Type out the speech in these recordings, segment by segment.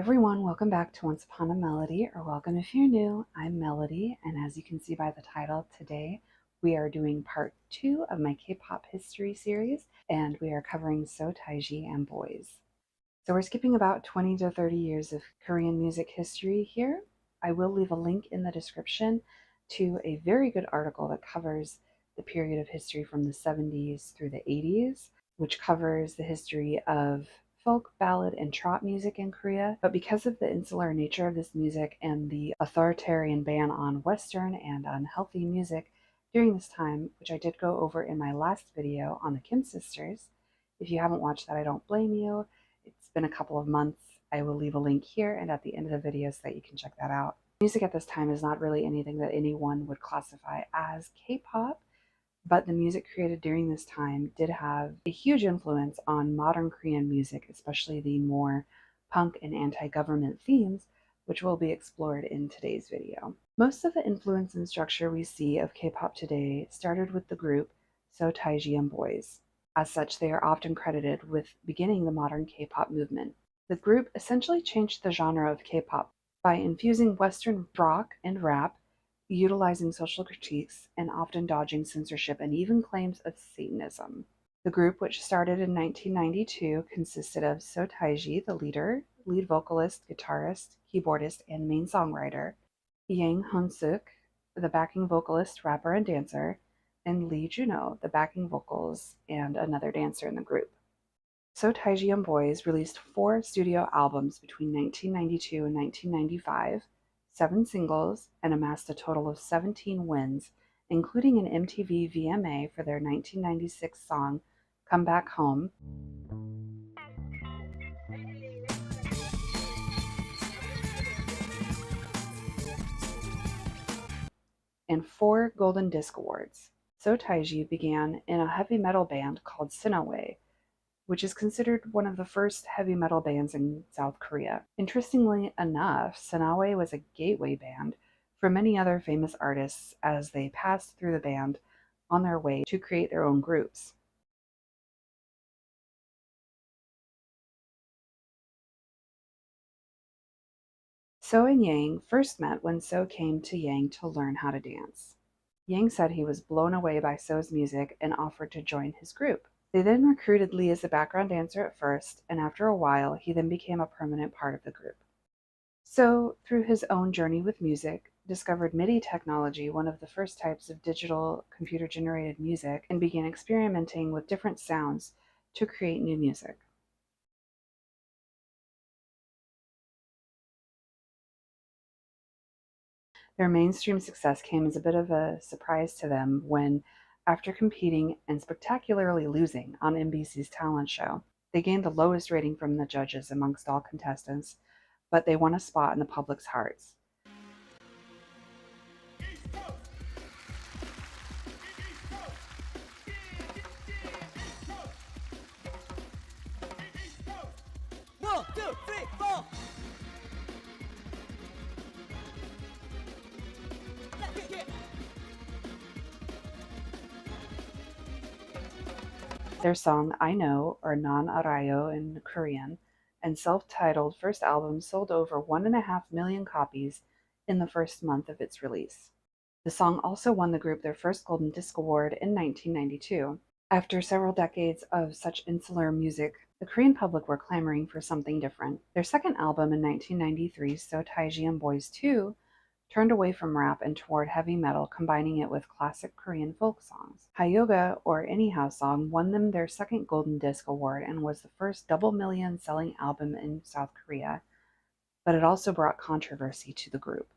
everyone, welcome back to Once Upon a Melody, or welcome if you're new. I'm Melody, and as you can see by the title, today we are doing part 2 of my K-pop history series, and we are covering Seo Taiji and Boys. So we're skipping about 20 to 30 years of Korean music history here. I will leave a link in the description to a very good article that covers the period of history from the 70s through the 80s, which covers the history of folk, ballad, and trot music in Korea. But because of the insular nature of this music and the authoritarian ban on Western and unhealthy music during this time, which I did go over in my last video on the Kim sisters, if you haven't watched that, I don't blame you. It's been a couple of months. I will leave a link here and at the end of the video so that you can check that out. Music at this time is not really anything that anyone would classify as K-pop, but the music created during this time did have a huge influence on modern Korean music, especially the more punk and anti-government themes, which will be explored in today's video. Most of the influence and structure we see of K-pop today started with the group Seo Taiji and Boys. As such, they are often credited with beginning the modern K-pop movement. The group essentially changed the genre of K-pop by infusing Western rock and rap, utilizing social critiques, and often dodging censorship and even claims of Satanism. The group, which started in 1992, consisted of Seo Taiji, the leader, lead vocalist, guitarist, keyboardist, and main songwriter, Yang Hoon-suk, the backing vocalist, rapper, and dancer, and Lee Juno, the backing vocals and another dancer in the group. Seo Taiji and Boys released 4 studio albums between 1992 and 1995, 7 singles, and amassed a total of 17 wins, including an MTV VMA for their 1996 song Come Back Home, and 4 Golden Disc Awards. Seo Taiji began in a heavy metal band called Sinaway, which is considered one of the first heavy metal bands in South Korea. Interestingly enough, Sinaway was a gateway band for many other famous artists as they passed through the band on their way to create their own groups. Seo and Yang first met when Seo came to Yang to learn how to dance. Yang said he was blown away by Seo's music and offered to join his group. They then recruited Lee as a background dancer at first, and after a while, he then became a permanent part of the group. So, through his own journey with music, discovered MIDI technology, one of the first types of digital computer-generated music, and began experimenting with different sounds to create new music. Their mainstream success came as a bit of a surprise to them when, after competing and spectacularly losing on MBC's talent show, they gained the lowest rating from the judges amongst all contestants, but they won a spot in the public's hearts. One, two, three, four. Their song I Know, or Non Arayo in Korean, and self-titled first album sold over 1.5 million copies in the first month of its release. The song also won the group their first Golden Disc Award in 1992. After several decades of such insular music, the Korean public were clamoring for something different. Their second album in 1993, Seo Taiji and Boys 2, turned away from rap and toward heavy metal, combining it with classic Korean folk songs. Hayoga, or Anyhow Song, won them their second Golden Disc Award and was the first double million selling album in South Korea, but it also brought controversy to the group.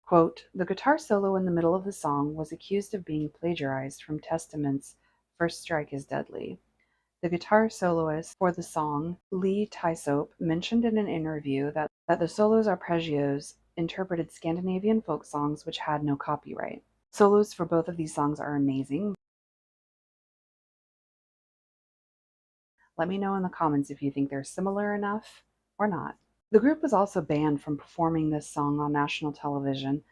Quote, the guitar solo in the middle of the song was accused of being plagiarized from Testament's First Strike is Deadly. The guitar soloist for the song, Lee Tae-sop, mentioned in an interview that the solos arpeggios interpreted Scandinavian folk songs which had no copyright. Solos for both of these songs are amazing, Let me know in the comments if you think they're similar enough or not. The group was also banned from performing this song on national television,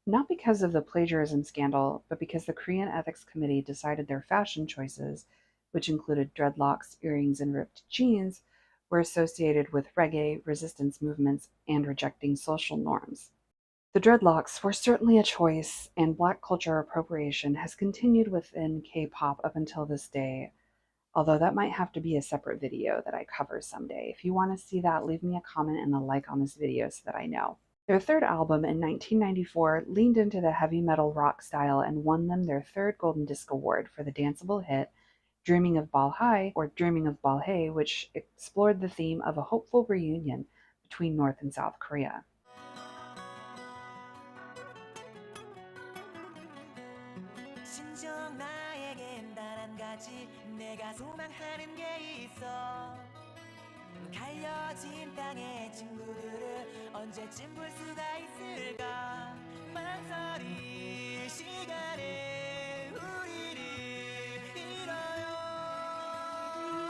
not because of the plagiarism scandal, but because the Korean Ethics Committee decided their fashion choices, which included dreadlocks, earrings, and ripped jeans, were associated with reggae, resistance movements, and rejecting social norms. The dreadlocks were certainly a choice, and Black culture appropriation has continued within K-pop up until this day, although that might have to be a separate video that I cover someday. If you want to see that, leave me a comment and a like on this video so that I know. Their third album in 1994 leaned into the heavy metal rock style and won them their third Golden Disc Award for the danceable hit Dreaming of Balhae, or Dreaming of Balhae, which explored the theme of a hopeful reunion between North and South Korea. 갈려진 땅의 친구들을 언제쯤 볼 수가 있을까 망설일 시간에 우리를 잃어요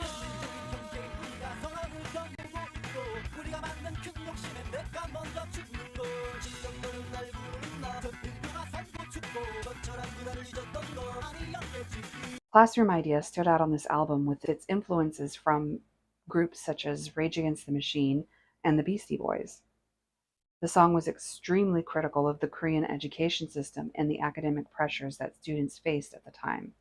한민족인 형제 우리가 성악을 견디고 있고 우리가 만든 큰 욕심에 내가 먼저 죽는 걸 진정너는 날 부르나 전 인류가 살고 죽고 너처럼 그날을 잊었던 건 아니었겠지. Classroom Idea stood out on this album with its influences from groups such as Rage Against the Machine and the Beastie Boys. The song was extremely critical of the Korean education system and the academic pressures that students faced at the time.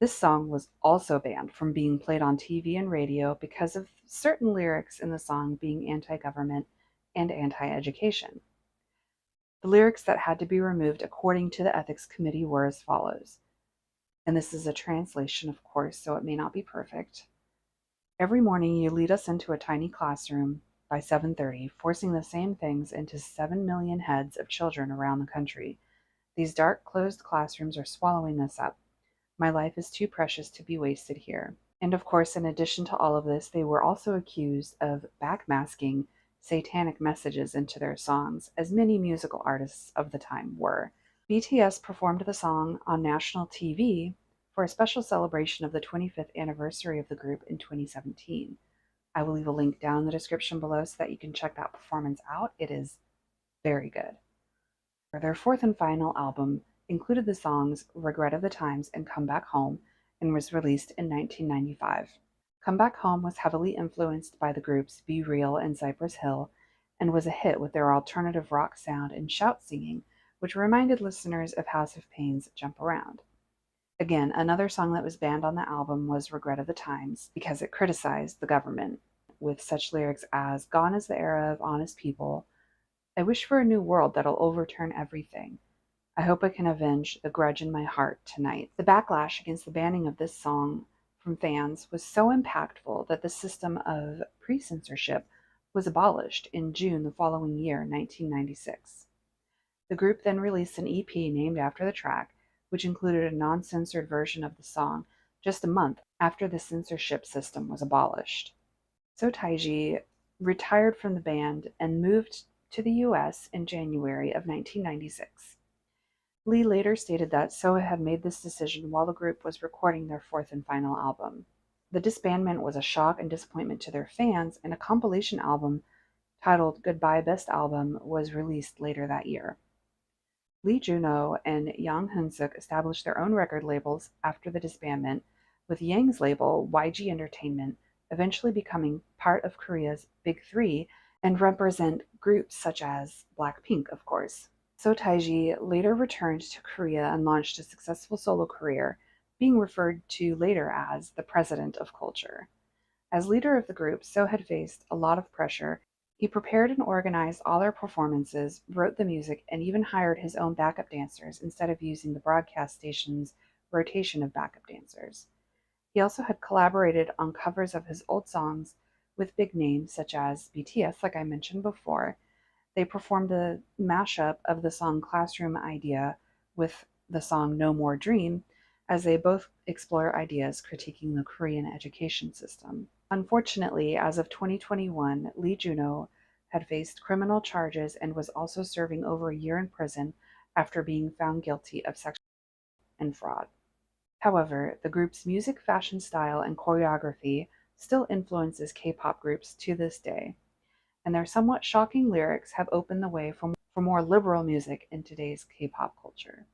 This song was also banned from being played on TV and radio because of certain lyrics in the song being anti-government and anti-education. The lyrics that had to be removed according to the Ethics Committee were as follows, and this is a translation, of course, so it may not be perfect. Every morning you lead us into a tiny classroom by 7:30, forcing the same things into 7 million heads of children around the country. These dark, closed classrooms are swallowing us up. My life is too precious to be wasted here. And of course, in addition to all of this, they were also accused of backmasking satanic messages into their songs, as many musical artists of the time were. BTS performed the song on national TV for a special celebration of the 25th anniversary of the group in 2017. I will leave a link down in the description below so that you can check that performance out. It is very good. Their fourth and final album included the songs Regret of the Times and Come Back Home and was released in 1995. Come Back Home was heavily influenced by the groups Be Real and Cypress Hill and was a hit with their alternative rock sound and shout singing, which reminded listeners of House of Pain's Jump Around. Again, another song that was banned on the album was Regret of the Times because it criticized the government, with such lyrics as, "Gone is the era of honest people. I wish for a new world that'll overturn everything. I hope I can avenge the grudge in my heart tonight." The backlash against the banning of this song from fans was so impactful that the system of pre-censorship was abolished in June the following year, 1996. The group then released an EP named after the track, which included a non-censored version of the song just a month after the censorship system was abolished. Seo Taiji retired from the band and moved to the US in January of 1996. Lee later stated that Seo had made this decision while the group was recording their fourth and final album. The disbandment was a shock and disappointment to their fans, and a compilation album titled Goodbye Best Album was released later that year. Lee Juno and Yang Hoon-suk established their own record labels after the disbandment, with Yang's label, YG Entertainment, eventually becoming part of Korea's Big Three and represent groups such as Blackpink, of course. Seo Taiji later returned to Korea and launched a successful solo career, being referred to later as the President of Culture. As leader of the group, Seo had faced a lot of pressure. He prepared and organized all their performances, wrote the music, and even hired his own backup dancers instead of using the broadcast station's rotation of backup dancers. He also had collaborated on covers of his old songs with big names such as BTS, like I mentioned before. They performed a mashup of the song Classroom Idea with the song No More Dream, as they both explore ideas critiquing the Korean education system. Unfortunately, as of 2021, Lee Juno had faced criminal charges and was also serving over a year in prison after being found guilty of sexual and fraud. However, the group's music, fashion style, and choreography still influences K-pop groups to this day, and their somewhat shocking lyrics have opened the way for more liberal music in today's K-pop culture.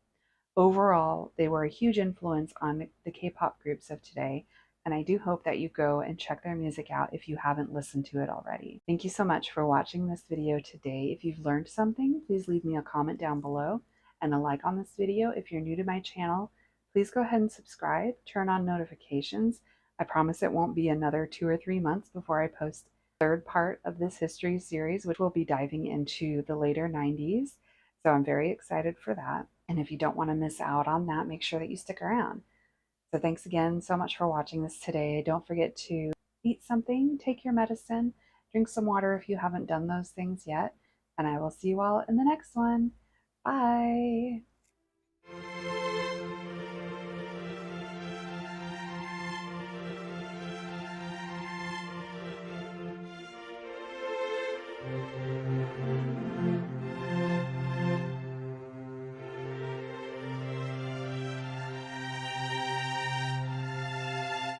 Overall, they were a huge influence on the K-pop groups of today, and I do hope that you go and check their music out if you haven't listened to it already. Thank you so much for watching this video today. If you've learned something, please leave me a comment down below and a like on this video. If you're new to my channel, please go ahead and subscribe, turn on notifications. I promise it won't be another 2 or 3 months before I post the third part of this history series, which will be diving into the later 90s. So I'm very excited for that. And if you don't want to miss out on that, make sure that you stick around. So thanks again so much for watching this today. Don't forget to eat something, take your medicine, drink some water if you haven't done those things yet. And I will see you all in the next one. Bye.